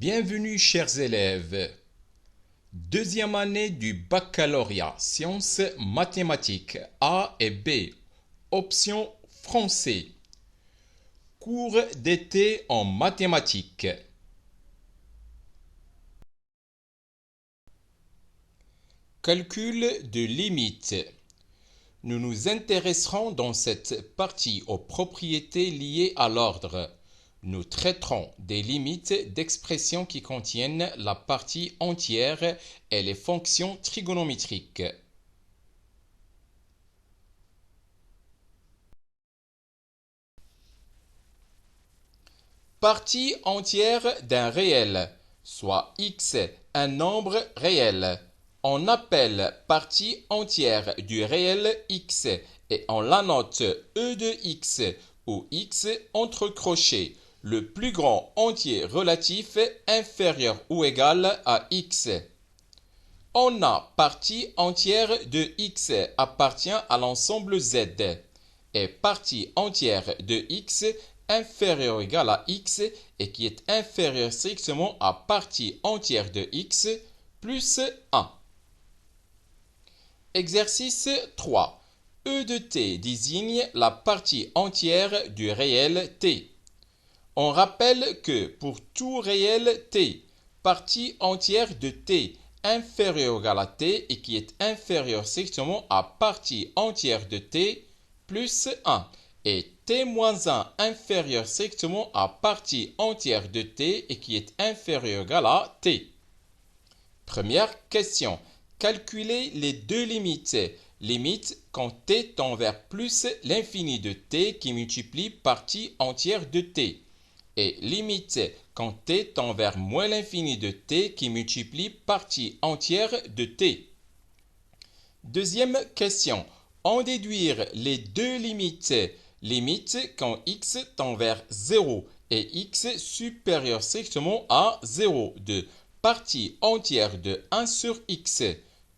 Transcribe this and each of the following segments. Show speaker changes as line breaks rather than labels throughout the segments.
Bienvenue chers élèves. Deuxième année du baccalauréat sciences mathématiques A et B. Option français. Cours d'été en mathématiques. Calcul de limites. Nous nous intéresserons dans cette partie aux propriétés liées à l'ordre. Nous traiterons des limites d'expressions qui contiennent la partie entière et les fonctions trigonométriques. Partie entière d'un réel, soit x un nombre réel. On appelle partie entière du réel x et on la note e de x où x entre crochets, le plus grand entier relatif inférieur ou égal à x. On a partie entière de x appartient à l'ensemble z et partie entière de x inférieur ou égal à x et qui est inférieur strictement à partie entière de x plus 1. Exercice 3. E de t désigne la partie entière du réel t. On rappelle que pour tout réel t, partie entière de t inférieure ou égale à t et qui est inférieure strictement à partie entière de t plus 1 et t moins 1 inférieur strictement à partie entière de t et qui est inférieur ou égal à t. Première question. Calculez les deux limites. Limite quand t tend vers plus l'infini de t qui multiplie partie entière de t. Et limite quand t tend vers moins l'infini de t qui multiplie partie entière de t. Deuxième question. En déduire les deux limites. Limite quand x tend vers 0 et x supérieur strictement à 0 de partie entière de 1 sur x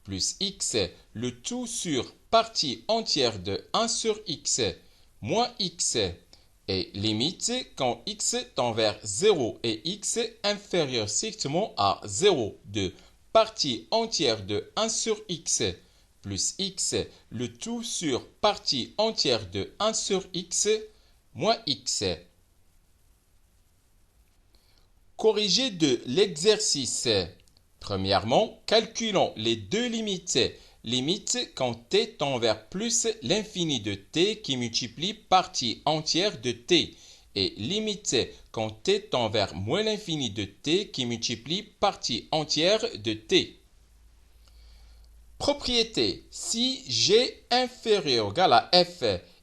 plus x, le tout sur partie entière de 1 sur x moins x et limite quand x tend vers 0 et x inférieur strictement à 0 de partie entière de 1 sur x plus x, le tout sur partie entière de 1 sur x moins x. Corrigé de l'exercice. Premièrement, calculons les deux limites. Limite quand t tend vers plus l'infini de t qui multiplie partie entière de t. Et limite quand t tend vers moins l'infini de t qui multiplie partie entière de t. Propriété. Si g inférieur ou égal à f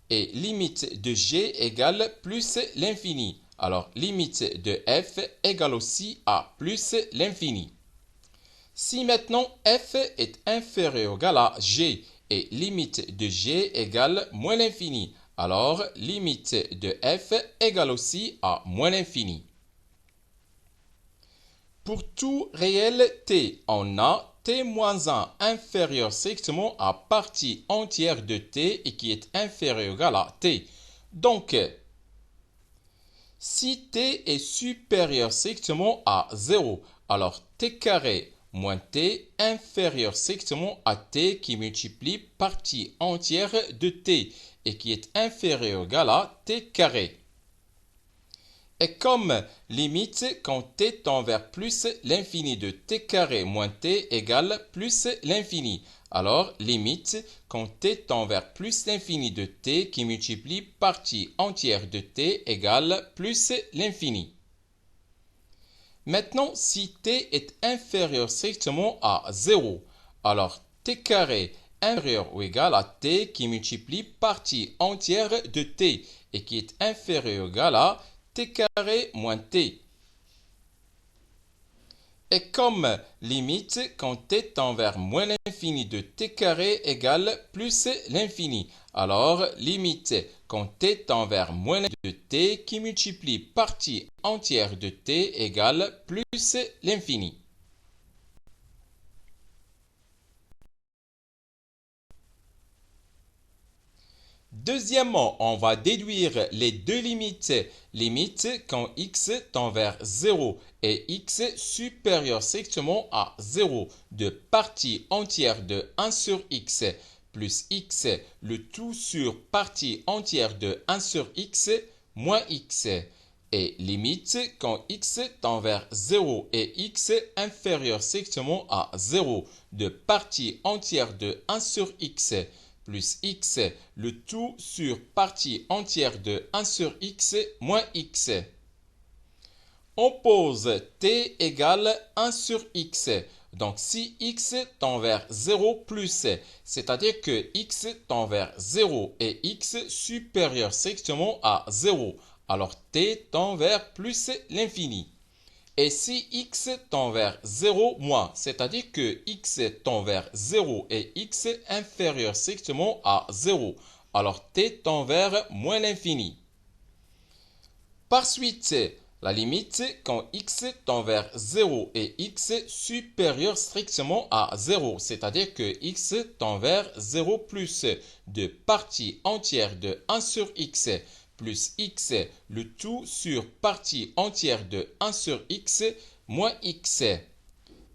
et limite de g égale plus l'infini, alors limite de f égale aussi à plus l'infini. Si maintenant f est inférieur ou égal à g et limite de g égale moins l'infini, alors limite de f égale aussi à moins l'infini. Pour tout réel t, on a t moins 1 inférieur strictement à partie entière de t et qui est inférieur ou égal à t. Donc, si t est supérieur strictement à 0, alors t carré moins t inférieur strictement à t qui multiplie partie entière de t et qui est inférieur ou égal à t carré. Et comme limite quand t tend vers plus l'infini de t carré moins t égale plus l'infini. Alors limite quand t tend vers plus l'infini de t qui multiplie partie entière de t égale plus l'infini. Maintenant, si t est inférieur strictement à 0, alors t carré inférieur ou égal à t qui multiplie partie entière de t et qui est inférieur ou égal à t carré moins t. Et comme limite quand t tend vers moins l'infini de t carré égale plus l'infini, alors limite quand t tend vers moins l'infini de t qui multiplie partie entière de t égale plus l'infini. Deuxièmement, on va déduire les deux limites. Limite quand x tend vers 0 et x supérieur strictement à 0 de partie entière de 1 sur x plus x, le tout sur partie entière de 1 sur x moins x. Et limite quand x tend vers 0 et x inférieur strictement à 0 de partie entière de 1 sur x plus x, le tout sur partie entière de 1 sur x moins x. On pose t égale 1 sur x. Donc si x tend vers 0 plus, c'est-à-dire que x tend vers 0 et x supérieur strictement à 0, alors t tend vers plus l'infini. Et si x tend vers 0 moins, c'est-à-dire que x tend vers 0 et x inférieur strictement à 0, alors t tend vers moins l'infini. Par suite, la limite quand x tend vers 0 et x supérieur strictement à 0, c'est-à-dire que x tend vers 0 plus de partie entière de 1 sur x plus x, le tout sur partie entière de 1 sur x moins x,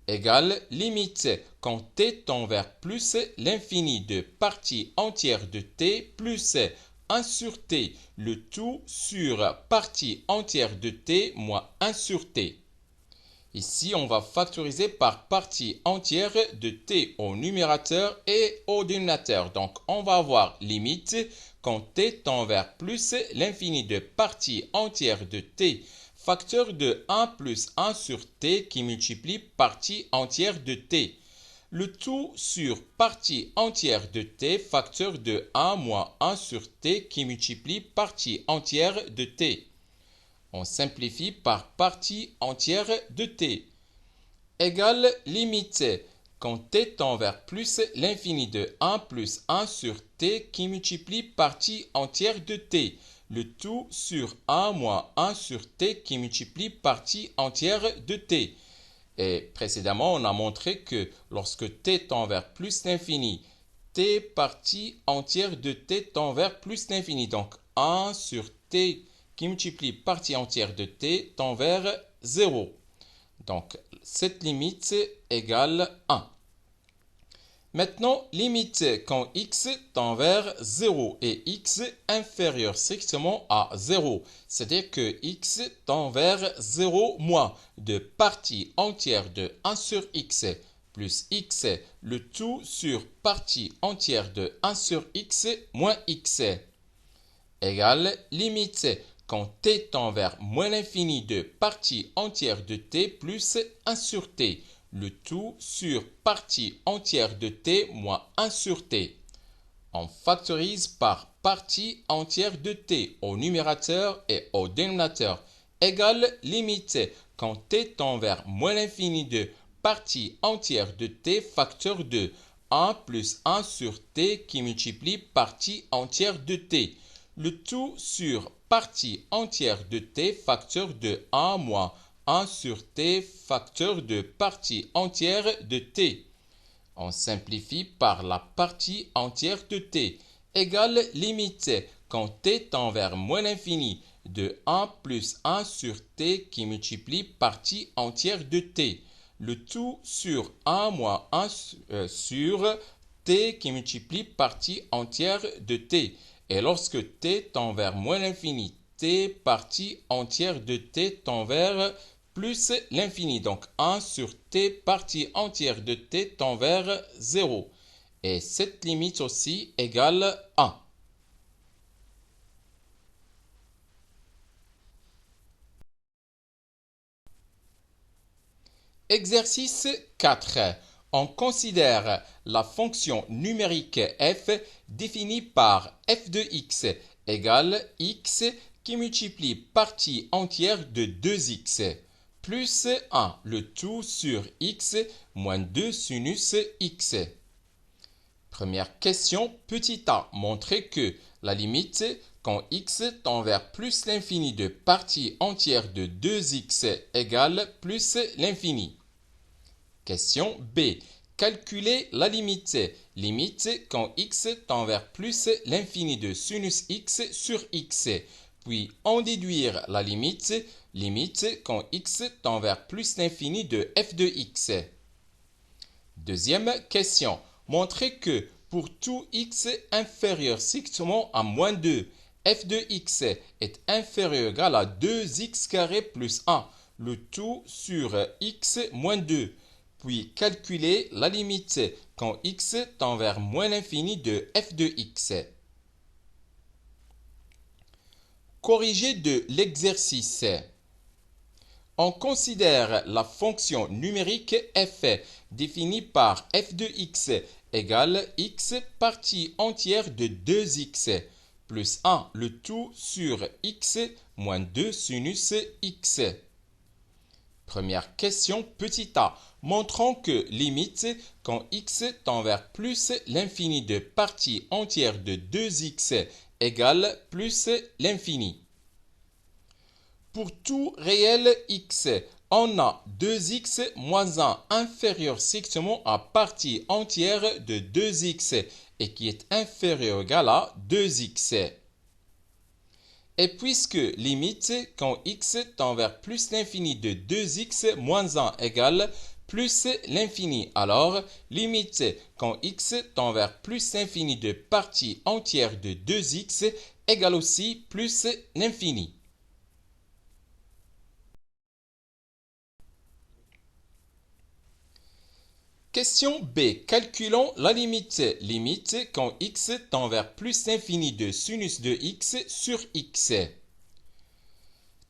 égale limite quand t tend vers plus l'infini de partie entière de t plus 1 sur t, le tout sur partie entière de t moins 1 sur t. Ici, on va factoriser par partie entière de t au numérateur et au dénominateur. Donc, on va avoir limite quand t tend vers plus l'infini de partie entière de t, facteur de 1 plus 1 sur t qui multiplie partie entière de t. Le tout sur partie entière de t, facteur de 1 moins 1 sur t qui multiplie partie entière de t. On simplifie par partie entière de t. Égale limite quand t tend vers plus l'infini de 1 plus 1 sur t qui multiplie partie entière de t. Le tout sur 1 moins 1 sur t qui multiplie partie entière de t. Et précédemment, on a montré que lorsque t tend vers plus l'infini, t partie entière de t tend vers plus l'infini. Donc 1 sur t qui multiplie partie entière de t tend vers 0. Donc cette limite égale 1. Maintenant, limite quand x tend vers 0 et x inférieur strictement à 0, c'est-à-dire que x tend vers 0 moins de partie entière de 1 sur x plus x, le tout sur partie entière de 1 sur x moins x, égale limite quand t tend vers moins l'infini de partie entière de t plus 1 sur t, le tout sur partie entière de t moins 1 sur t. On factorise par partie entière de t au numérateur et au dénominateur, égale limite quand t tend vers moins l'infini de partie entière de t, facteur de 1 plus 1 sur t qui multiplie partie entière de t. Le tout sur partie entière de t, facteur de 1 moins 1 sur t, facteur de partie entière de t. On simplifie par la partie entière de t, égale limite quand t tend vers moins l'infini de 1 plus 1 sur t qui multiplie partie entière de t. Le tout sur 1 moins 1 sur t qui multiplie partie entière de t. Et lorsque t tend vers moins l'infini, t partie entière de t tend vers plus l'infini. Donc 1 sur t partie entière de t tend vers 0. Et cette limite aussi égale 1. Exercice 4. On considère la fonction numérique f définie par f de x égale x qui multiplie partie entière de 2x plus 1, le tout sur x moins 2 sinus x. Première question, petit a, montrer que la limite quand x tend vers plus l'infini de partie entière de 2x égale plus l'infini. Question B. calculer la limite. Limite quand x tend vers plus l'infini de sinus x sur x. Puis en déduire la limite. Limite quand x tend vers plus l'infini de f de x. Deuxième question. Montrez que pour tout x inférieur strictement à moins 2, f de x est inférieur ou égal à 2x carré plus 1, le tout sur x moins 2. Puis calculer la limite quand x tend vers moins l'infini de f de x. Corrigé de l'exercice. On considère la fonction numérique f définie par f de x égale x partie entière de 2x plus 1 le tout sur x moins 2 sinus x. Première question, petit a. Montrons que limite quand x tend vers plus l'infini de partie entière de 2x égale plus l'infini. Pour tout réel x, on a 2x moins 1 inférieur strictement à partie entière de 2x et qui est inférieur ou égal à 2x. Et puisque limite quand x tend vers plus l'infini de 2x moins 1 égale plus l'infini, alors limite quand x tend vers plus l'infini de partie entière de 2x égale aussi plus l'infini. Question B. Calculons la limite. Limite quand x tend vers plus l'infini de sinus de x sur x.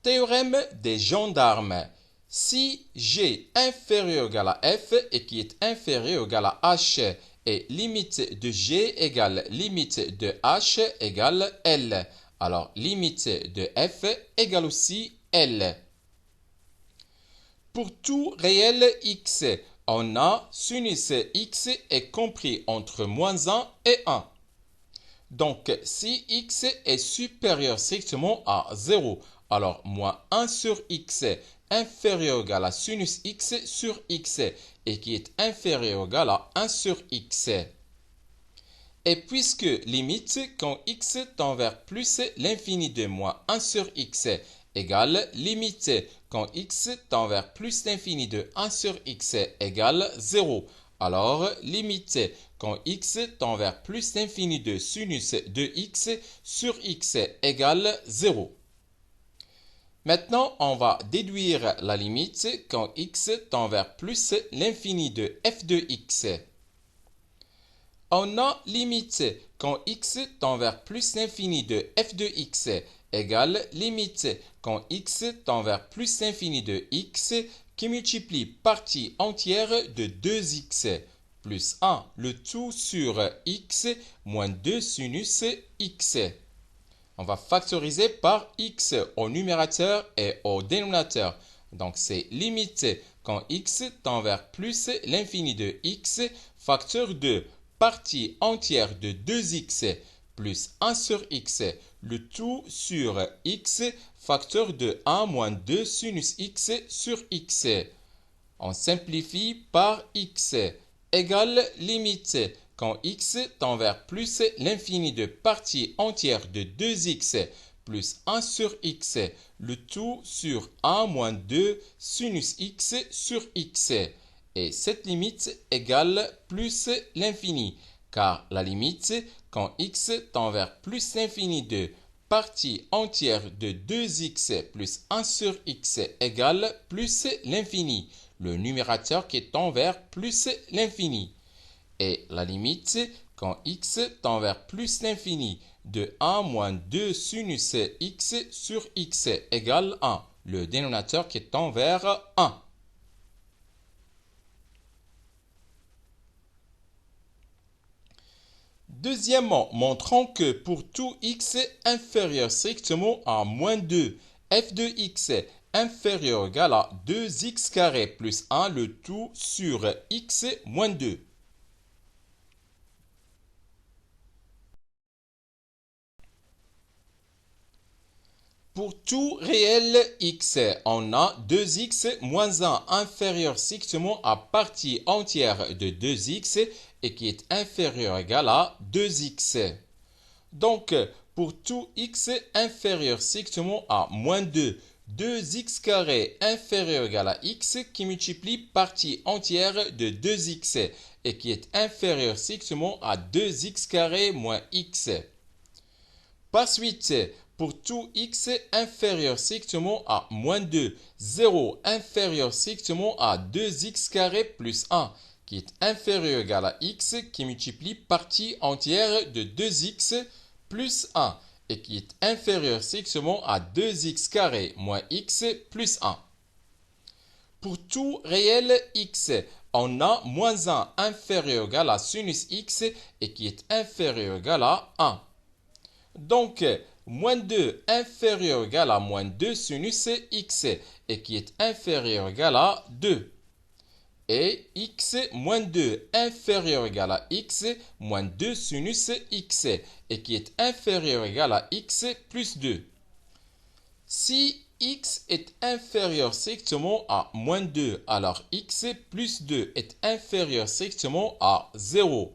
Théorème des gendarmes. Si G inférieur ou égal à F et qui est inférieur ou égal à H et limite de G égale limite de H égale L. Alors limite de F égale aussi L. Pour tout réel x, on a sinus x est compris entre moins 1 et 1. Donc, si x est supérieur strictement à 0, alors moins 1 sur x inférieur ou égal à sinus x sur x et qui est inférieur ou égal à 1 sur x. Et puisque limite quand x tend vers plus l'infini de moins 1 sur x égale limite quand x tend vers plus l'infini de 1 sur x égale 0. Alors, limite quand x tend vers plus l'infini de sinus de x sur x égale 0. Maintenant, on va déduire la limite quand x tend vers plus l'infini de f de x. On a limite quand x tend vers plus l'infini de f de x égale limite quand x tend vers plus l'infini de x qui multiplie partie entière de 2x plus 1 le tout sur x moins 2 sinus x. On va factoriser par x au numérateur et au dénominateur. Donc c'est limite quand x tend vers plus l'infini de x facteur de partie entière de 2x plus 1 sur x, le tout sur x facteur de 1 moins 2 sinus x sur x. On simplifie par x égale limite quand x tend vers plus l'infini de partie entière de 2x plus 1 sur x, le tout sur 1 moins 2 sinus x sur x. Et cette limite égale plus l'infini, car la limite, quand x tend vers plus l'infini de partie entière de 2x plus 1 sur x égale plus l'infini, le numérateur qui tend vers plus l'infini. Et la limite, quand x tend vers plus l'infini de 1 moins 2 sinus x sur x égale 1, le dénominateur qui tend vers 1. Deuxièmement, montrons que pour tout x inférieur strictement à moins 2, f de x inférieur ou égal à 2x carré plus 1 le tout sur x moins 2. Pour tout réel x, on a 2x moins 1 inférieur strictement à partie entière de 2x et qui est inférieur ou égal à 2x. Donc, pour tout x inférieur strictement à moins 2, 2x carré inférieur ou égal à x qui multiplie partie entière de 2x et qui est inférieur strictement à 2x carré moins x. Par suite, pour tout x inférieur strictement à moins 2, 0 inférieur strictement à 2x carré plus 1 qui est inférieur ou égal à x qui multiplie partie entière de 2x plus 1 et qui est inférieur strictement à 2x carré moins x plus 1. Pour tout réel x, on a moins 1 inférieur ou égal à sinus x et qui est inférieur ou égal à 1. Donc, moins 2 inférieur ou égal à moins 2 sinus x et qui est inférieur ou égal à 2. Et x moins 2 inférieur ou égal à x moins 2 sinus x et qui est inférieur ou égal à x plus 2. Si x est inférieur strictement à moins 2, alors x plus 2 est inférieur strictement à 0.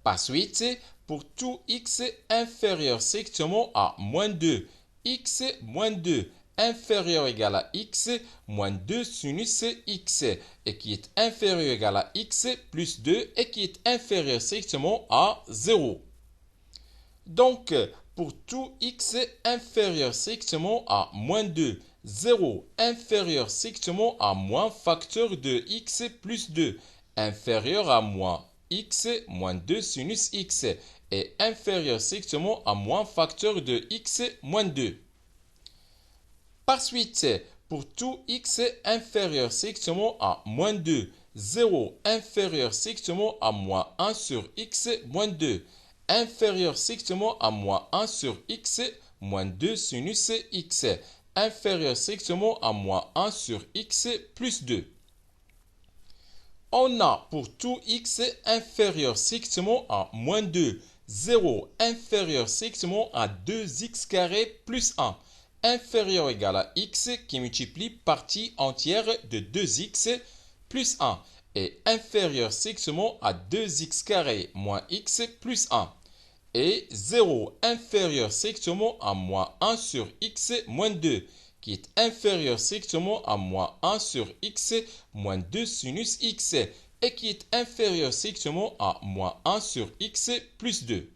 Par suite, pour tout x inférieur strictement à moins 2, x moins 2 inférieur ou égal à x moins 2 sinus x et qui est inférieur ou égal à x plus 2 et qui est inférieur strictement à 0. Donc, pour tout x inférieur strictement à moins 2, 0 inférieur strictement à moins facteur de x plus 2 inférieur à moins x moins 2 sinus x est inférieur strictement à moins facteur de x moins 2. Par suite, pour tout x inférieur strictement à moins 2, 0 inférieur strictement à moins 1 sur x moins 2 inférieur strictement à moins 1 sur x moins 2 sinus x inférieur strictement à moins 1 sur x plus 2. On a pour tout x inférieur strictement à moins 2, 0 inférieur strictement à 2x carré plus 1 inférieur ou égal à x qui multiplie partie entière de 2x plus 1 et inférieur strictement à 2x carré moins x plus 1 et 0 inférieur strictement à moins 1 sur x moins 2 qui est inférieur strictement à moins 1 sur x moins 2 sinus x et qui est inférieur strictement à moins 1 sur x plus 2.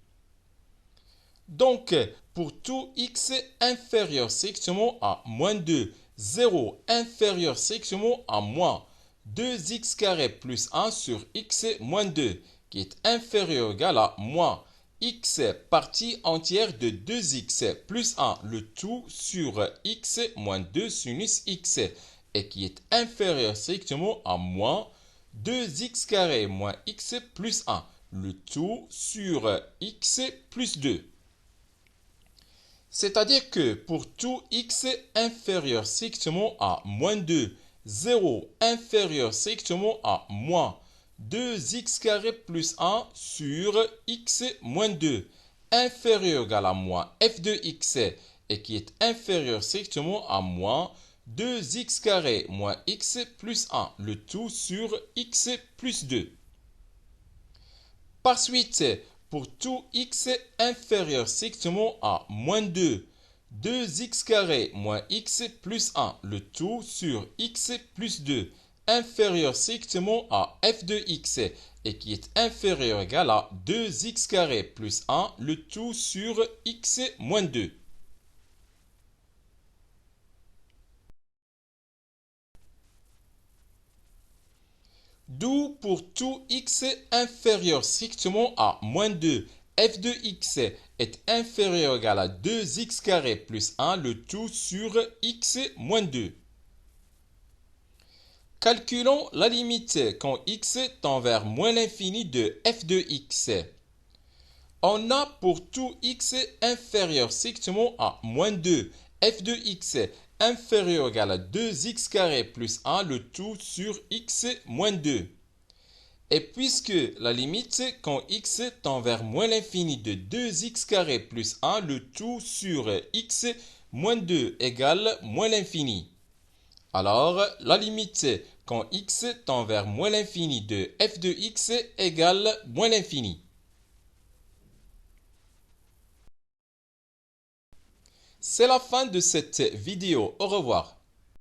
Donc, pour tout x inférieur strictement à moins 2, 0 inférieur strictement à moins 2x carré plus 1 sur x moins 2 qui est inférieur ou égal à moins x partie entière de 2x plus 1 le tout sur x moins 2 sinus x et qui est inférieur strictement à moins 2x carré moins x plus 1 le tout sur x plus 2. C'est-à-dire que pour tout x inférieur strictement à moins 2, 0 inférieur strictement à moins 2x carré plus 1 sur x moins 2 inférieur ou égal à moins f de x et qui est inférieur strictement à moins 2x carré moins x plus 1, le tout sur x plus 2. Par suite, pour tout x inférieur strictement à moins 2, 2x carré moins x plus 1, le tout sur x plus 2, inférieur strictement à f de x et qui est inférieur ou égal à 2x carré plus 1, le tout sur x moins 2. D'où pour tout x inférieur strictement à moins 2, f de x est inférieur ou égal à 2x carré plus 1, le tout sur x moins 2. Calculons la limite quand x tend vers moins l'infini de f de x. On a pour tout x inférieur strictement à moins 2, f de x inférieur ou égal à 2x carré plus 1, le tout sur x moins 2. Et puisque la limite quand x tend vers moins l'infini de 2x carré plus 1, le tout sur x moins 2 égale moins l'infini. Alors, la limite quand x tend vers moins l'infini de f de x égale moins l'infini. C'est la fin de cette vidéo. Au revoir.